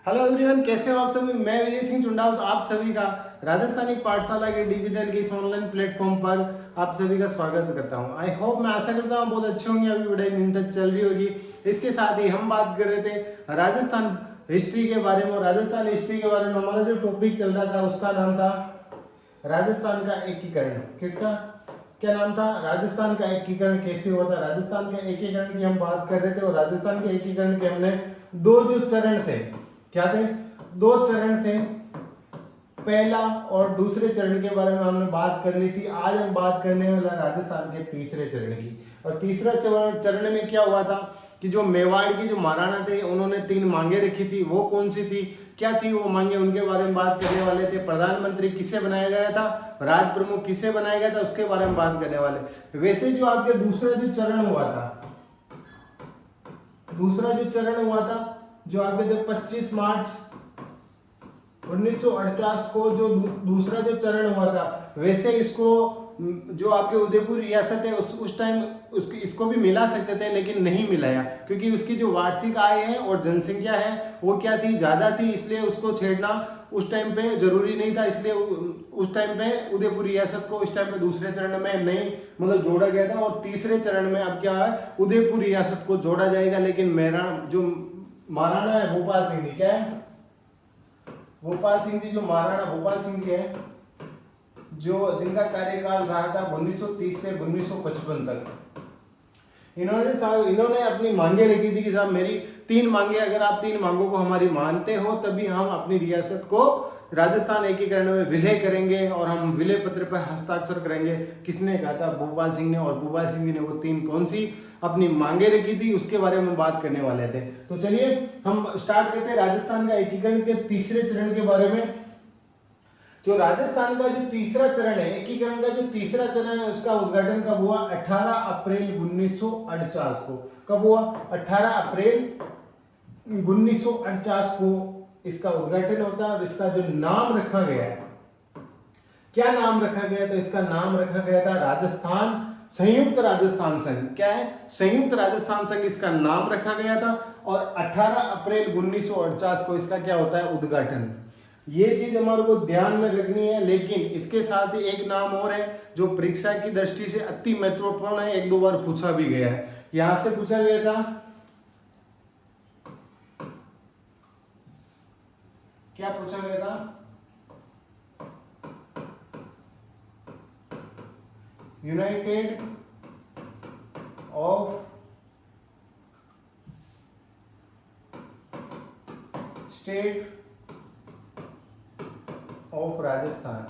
Hello everyone, कैसे हो आप सभी। मैं विजय सिंह चुंडावत आप सभी का राजस्थानी पाठशाला के डिजिटल के इस ऑनलाइन प्लेटफॉर्म पर आप सभी का स्वागत करता हूं। आई होप, मैं आशा करता हूं बहुत अच्छे होंगे। अभी पढ़ाई दिन तक चल रही होगी। इसके साथ ही हम बात कर रहे थे राजस्थान हिस्ट्री के बारे में। और राजस्थान हिस्ट्री के बारे में हमारा जो टॉपिक चल रहा था उसका नाम था राजस्थान का एकीकरण। किसका क्या नाम था? राजस्थान का एकीकरण कैसे हुआ था। राजस्थान के एकीकरण की हम बात कर रहे थे। और राजस्थान के एकीकरण के हमने दो जो चरण थे, क्या थे? दो चरण थे, पहला और दूसरे चरण के बारे में हमने बात कर ली थी। आज हम बात करने वाला राजस्थान के तीसरे चरण की। और तीसरा चरण में क्या हुआ था कि जो मेवाड़ के जो महाराणा थे उन्होंने 3 मांगे रखी थी। वो कौन सी थी, क्या थी वो मांगे, उनके बारे में बात करने वाले थे। प्रधानमंत्री किसे बनाया गया था, राज प्रमुख किसे बनाया गया था, उसके बारे में बात करने वाले। वैसे जो आपके दूसरा जो चरण हुआ था, दूसरा जो चरण हुआ था जो आपके 25 मार्च 1948 को जो दूसरा जो चरण हुआ था, वैसे इसको जो आपके उदयपुर रियासत है उस टाइम इसको भी मिला सकते थे, लेकिन नहीं मिलाया क्योंकि उसकी जो वार्षिक आय है और जनसंख्या है वो क्या थी, ज्यादा थी। इसलिए उसको छेड़ना उस टाइम पे जरूरी नहीं था। इसलिए उस टाइम पे उदयपुर रियासत को उस टाइम पे दूसरे चरण में नहीं जोड़ा गया था। और तीसरे चरण में अब क्या है, उदयपुर रियासत को जोड़ा जाएगा। लेकिन मेरा जो महाराणा है भोपाल सिंह जी, क्या है, भोपाल सिंह जी, जो महाराणा भोपाल सिंह जी है, जिनका कार्यकाल रहा था 1930 से 1955 तक। इन्होंने अपनी मांगे रखी थी कि साहब मेरी 3 मांगे, अगर आप 3 मांगों को हमारी मानते हो तभी हम अपनी रियासत को राजस्थान एकीकरण में विलय करेंगे और हम विलय पत्र पर हस्ताक्षर करेंगे। किसने कहा था? भोपाल सिंह ने। और भोपाल सिंह जी ने वो 3 कौन सी अपनी मांगे रखी थी उसके बारे में बात करने वाले थे। तो चलिए हम स्टार्ट करते हैं राजस्थान का एकीकरण के तीसरे चरण के बारे में। जो राजस्थान का जो तीसरा चरण है, एकीकरण का जो तीसरा चरण है, उसका उद्घाटन कब हुआ? 18 अप्रैल 1948 को। कब हुआ? 18 अप्रैल 1948 को इसका उद्घाटन होता है। और इसका जो नाम रखा गया है, क्या नाम रखा गया था? इसका नाम रखा गया था राजस्थान संयुक्त राजस्थान संघ। क्या है? संयुक्त राजस्थान संघ इसका नाम रखा गया था। और 18 अप्रैल 1948 को इसका क्या होता है? उद्घाटन। ये चीज हमारे को ध्यान में रखनी है। लेकिन इसके साथ ही एक नाम और है जो परीक्षा की दृष्टि से अति महत्वपूर्ण है, 1-2 बार पूछा भी गया है। यहां से पूछा गया था, क्या पूछा गया था? United of state of Rajasthan.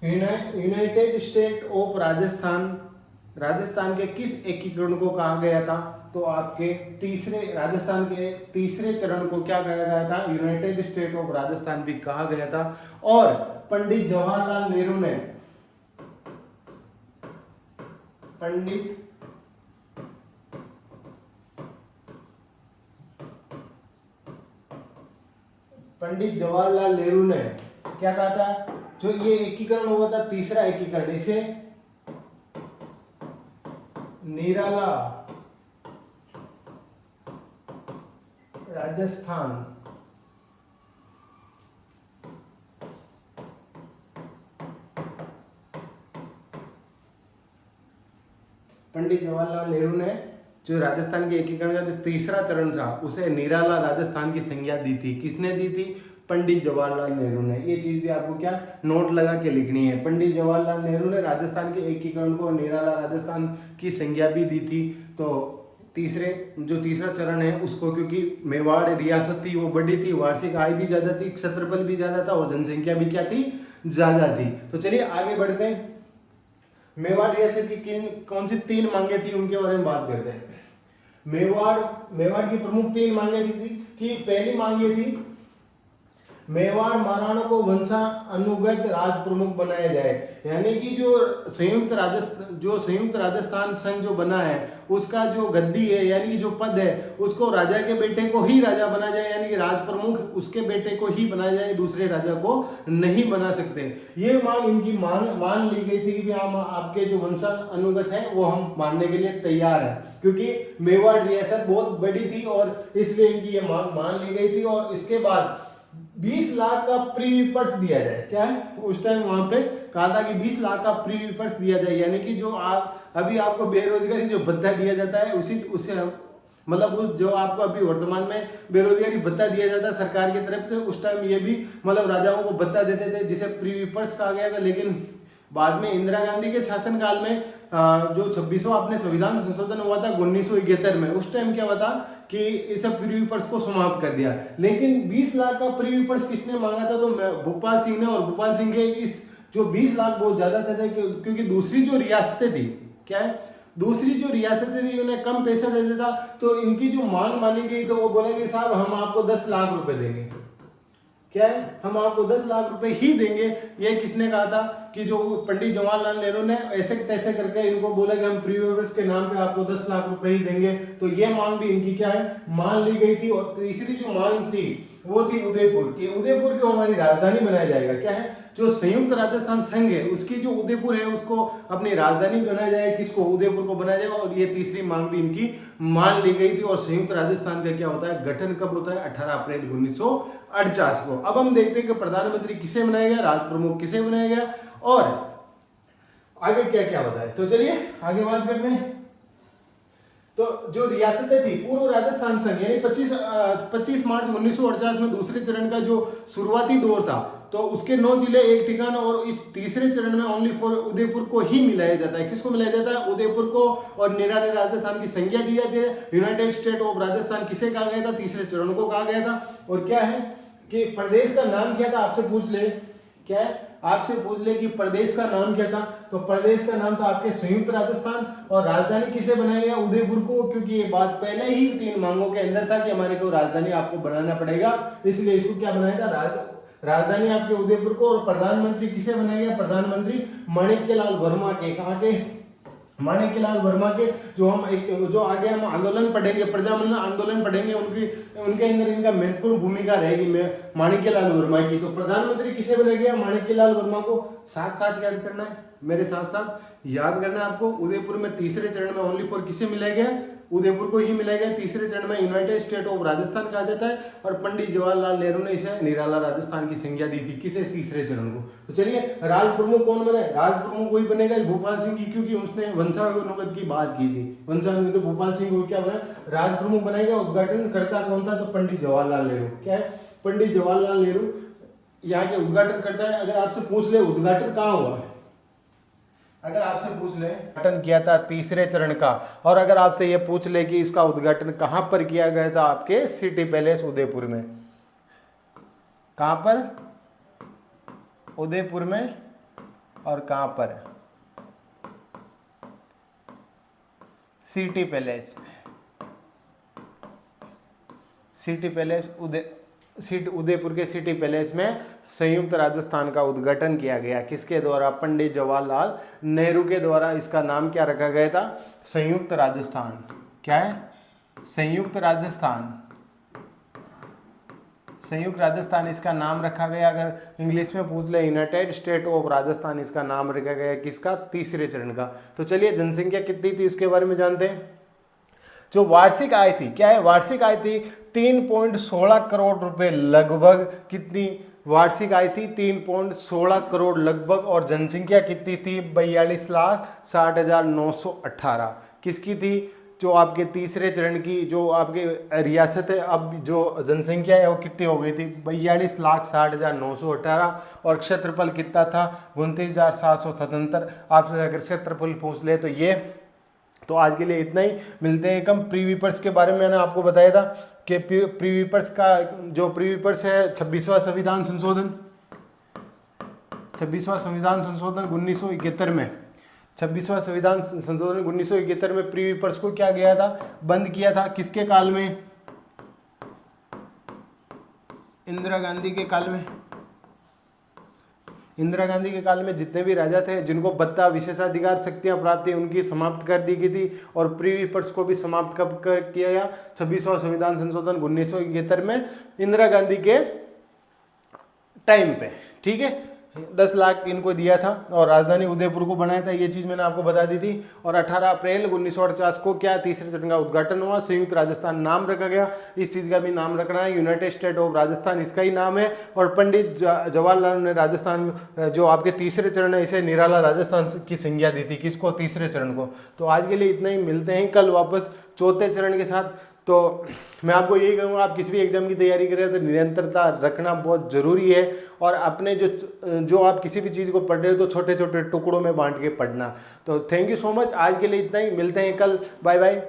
United state of Rajasthan के किस एकीकरण को कहा गया था? तो आपके राजस्थान के तीसरे चरण को क्या कहा गया था? यूनाइटेड स्टेट ऑफ राजस्थान भी कहा गया था। और पंडित जवाहरलाल नेहरू ने पंडित जवाहरलाल नेहरू ने क्या कहा था? जो ये एकीकरण हुआ था, तीसरा एकीकरण, इसे निराला राजस्थान पंडित जवाहरलाल नेहरू ने जो राजस्थान के एकीकरण का जो तीसरा चरण था उसे निराला राजस्थान की संज्ञा दी थी। किसने दी थी? पंडित जवाहरलाल नेहरू ने। ये चीज भी आपको क्या नोट लगा के लिखनी है। पंडित जवाहरलाल नेहरू ने राजस्थान के एकीकरण को निराला राजस्थान की संज्ञा भी दी थी। तो तीसरा चरण है उसको, क्योंकि मेवाड़ रियासत थी वो बड़ी थी, वार्षिक आय भी ज्यादा थी, क्षेत्रफल भी ज्यादा था और जनसंख्या भी क्या थी? ज्यादा थी। तो चलिए आगे बढ़ते हैं। मेवाड़ रियासत की कौन सी 3 मांगे थी उनके बारे में बात करते हैं। मेवाड़ की प्रमुख 3 मांगे थी कि पहली मांग ये थी मेवाड़ महाराणा को वंशानुगत राज प्रमुख बनाया जाए, यानी कि जो संयुक्त राजस्थान संघ जो बना है उसका जो गद्दी है यानी कि जो पद है उसको राजा के बेटे को ही राजा बना जाए, यानी कि राज प्रमुख उसके बेटे को ही बनाया जाए, दूसरे राजा को नहीं बना सकते। ये मांग इनकी मान ली गई थी कि हम आपके जो वंशानुगत है वो हम मानने के लिए तैयार हैं, क्योंकि मेवाड़ रियासत बहुत बड़ी थी और इसलिए इनकी ये मांग मान ली गई थी। और इसके बाद 20 लाख का प्रीविपर्स दिया जाए, क्या है उस टाइम वहां पे कहा था कि 20 लाख का प्रीविपर्स दिया जाए, यानी कि जो आप अभी आपको बेरोजगारी जो भत्ता दिया जाता है उसे मतलब जो आपको अभी वर्तमान में बेरोजगारी भत्ता दिया जाता है सरकार की तरफ से, उस टाइम ये भी मतलब राजाओं को भत्ता देते थे जिसे प्रीविपर्स कहा गया था। लेकिन बाद में इंदिरा गांधी के शासनकाल में जो 26वां अपने संविधान संशोधन हुआ था 1971 में, उस टाइम क्या हुआ था कि इस प्रीविपर्स को समाप्त कर दिया। लेकिन 20 लाख का प्रीविपर्स किसने मांगा था, तो भोपाल सिंह ने। और भोपाल सिंह के इस जो 20 लाख बहुत ज्यादा थे क्योंकि दूसरी जो रियासतें थी, क्या है दूसरी जो रियासतें थी उन्हें कम पैसा देता था, तो इनकी जो मांग मानी गई तो वो बोला कि साहब हम आपको 10 लाख रुपए देंगे, क्या है हम आपको 10 लाख रुपए ही देंगे। ये किसने कहा था कि जो पंडित जवाहरलाल नेहरू ने ऐसे तैसे करके इनको बोला कि हम प्रीविपर्स के नाम पे आपको 10 लाख रुपए ही देंगे, तो ये मांग भी इनकी क्या है मान ली गई थी। और तीसरी जो मांग थी वो थी उदयपुर की, उदयपुर को हमारी राजधानी बनाया जाएगा, क्या है जो संयुक्त राजस्थान संघ है उसकी जो उदयपुर है उसको अपनी राजधानी बनाया जाए, किसको उदयपुर को बनाया जाएगा। और ये तीसरी मांग भी इनकी मान ली गई थी। और संयुक्त राजस्थान का क्या होता है गठन कब होता है 18 अप्रैल 1948 को। अब हम देखते हैं कि प्रधानमंत्री किसे बनाया गया, राज प्रमुख किसे बनाया गया और आगे क्या क्या होता है। तो चलिए आगे बात करते हैं। तो जो रियासतें थी पूर्व राजस्थान संघ यानी 25 मार्च 1948 में दूसरे चरण का जो शुरुआती दौर था, तो उसके 9 जिले एक ठिकाना, और इस तीसरे चरण में ओनली फॉर उदयपुर को ही मिलाया जाता है। किसको मिलाया जाता है उदयपुर को, और निराले राजस्थान की संज्ञा दी जाती है। यूनाइटेड स्टेट ऑफ राजस्थान किसे कहा गया था, तीसरे चरण को कहा गया था। और क्या है कि प्रदेश का नाम क्या था, आपसे पूछ ले, क्या है आपसे पूछ ले कि प्रदेश का नाम क्या था, तो प्रदेश का नाम था आपके संयुक्त राजस्थान। और राजधानी किसे बनाया गया उदयपुर को, क्योंकि ये बात पहले ही 3 मांगों के अंदर था कि हमारे को राजधानी आपको बनाना पड़ेगा, इसलिए इसको क्या बनाया था राजधानी आपके उदयपुर को। और प्रधानमंत्री किसे बनाया गया, प्रधानमंत्री माणिक्यलाल वर्मा के, कहाँ के माणिक्यलाल वर्मा के। जो आगे हम आंदोलन पढ़ेंगे प्रजामंडल आंदोलन पढ़ेंगे उनके अंदर इनका महत्वपूर्ण भूमिका रहेगी माणिक्यलाल वर्मा की। तो प्रधानमंत्री किसे बनाया गया माणिक्यलाल वर्मा को। साथ साथ याद करना है, मेरे साथ साथ याद करना है आपको। उदयपुर में तीसरे चरण में ओनली फॉर किसे मिलाया गया उदयपुर को ही मिलाया गया। तीसरे चरण में यूनाइटेड स्टेट ऑफ राजस्थान कहा जाता है। और पंडित जवाहरलाल नेहरू ने इसे निराला राजस्थान की संज्ञा दी थी, किसे तीसरे चरण को। तो चलिए राज प्रमुख कौन बने, राज प्रमुख वही बनेगा भोपाल सिंह की, क्योंकि उसने वंशानुगत की बात की थी। वंशानुगत भोपाल सिंह को क्या बना राज प्रमुख बनाएगा। उद्घाटन करता कौन था, तो पंडित जवाहरलाल नेहरू। क्या है पंडित जवाहरलाल नेहरू यहाँ के उद्घाटन करता है। अगर आपसे पूछ ले उद्घाटन कहाँ हुआ, अगर आपसे पूछ ले उद्घाटन किया था तीसरे चरण का, और अगर आपसे ये पूछ ले कि इसका उद्घाटन कहां पर किया गया था, आपके सिटी पैलेस उदयपुर में। कहां पर उदयपुर में, और कहां पर सिटी पैलेस उदयपुर के सिटी पैलेस में संयुक्त राजस्थान का उद्घाटन किया गया। किसके द्वारा, पंडित जवाहरलाल नेहरू के द्वारा। इसका नाम क्या रखा गया था, संयुक्त राजस्थान। क्या है संयुक्त राजस्थान, संयुक्त राजस्थान इसका नाम रखा गया। अगर इंग्लिश में पूछ ले यूनाइटेड स्टेट ऑफ राजस्थान इसका नाम रखा गया। किसका, तीसरे चरण का। तो चलिए जनसंख्या कितनी थी उसके बारे में जानते हैं। जो वार्षिक आय थी, क्या है वार्षिक आय थी 3.16 करोड़ रुपए लगभग। कितनी वार्षिक आय थी 3.16 करोड़ लगभग। और जनसंख्या कितनी थी 42,60,918। किसकी थी, जो आपके तीसरे चरण की जो आपके रियासत है, अब जो जनसंख्या है वो कितनी हो गई थी 42,60,918। और क्षेत्रफल कितना था 29,777। आपसे अगर क्षेत्रफल पूछ ले तो ये। तो आज के लिए इतना ही, मिलते हैं कम। प्रीविपर्स के बारे में मैंने आपको बताया था कि प्रीविपर्स का जो प्रीविपर्स है 26वां संविधान संशोधन 1971 में 26वां संविधान संशोधन 1971 में प्रीविपर्स को क्या गया था, बंद किया था। किसके काल में, इंदिरा गांधी के काल में, इंदिरा गांधी के काल में जितने भी राजा थे जिनको बत्ता विशेषाधिकार शक्तियां प्राप्त थी उनकी समाप्त कर दी गई थी, और प्रीवी पर्स को भी समाप्त कब किया गया, 26वां संविधान संशोधन 1971 में इंदिरा गांधी के टाइम पे, ठीक है। 10 लाख इनको दिया था और राजधानी उदयपुर को बनाया था, ये चीज़ मैंने आपको बता दी थी। और 18 अप्रैल 1948 को क्या तीसरे चरण का उद्घाटन हुआ, संयुक्त राजस्थान नाम रखा गया, इस चीज़ का भी नाम रखना है, यूनाइटेड स्टेट ऑफ राजस्थान इसका ही नाम है। और पंडित जवाहरलाल ने राजस्थान जो आपके तीसरे चरण है इसे निराला राजस्थान की संज्ञा दी थी, किसको, तीसरे चरण को। तो आज के लिए इतना ही, मिलते हैं कल वापस चौथे चरण के साथ। तो मैं आपको यही कहूँगा, आप किसी भी एग्जाम की तैयारी करें तो निरंतरता रखना बहुत ज़रूरी है, और अपने जो आप किसी भी चीज़ को पढ़ रहे हो तो छोटे छोटे टुकड़ों में बांट के पढ़ना। तो थैंक यू सो मच, आज के लिए इतना ही, मिलते हैं कल, बाय बाय।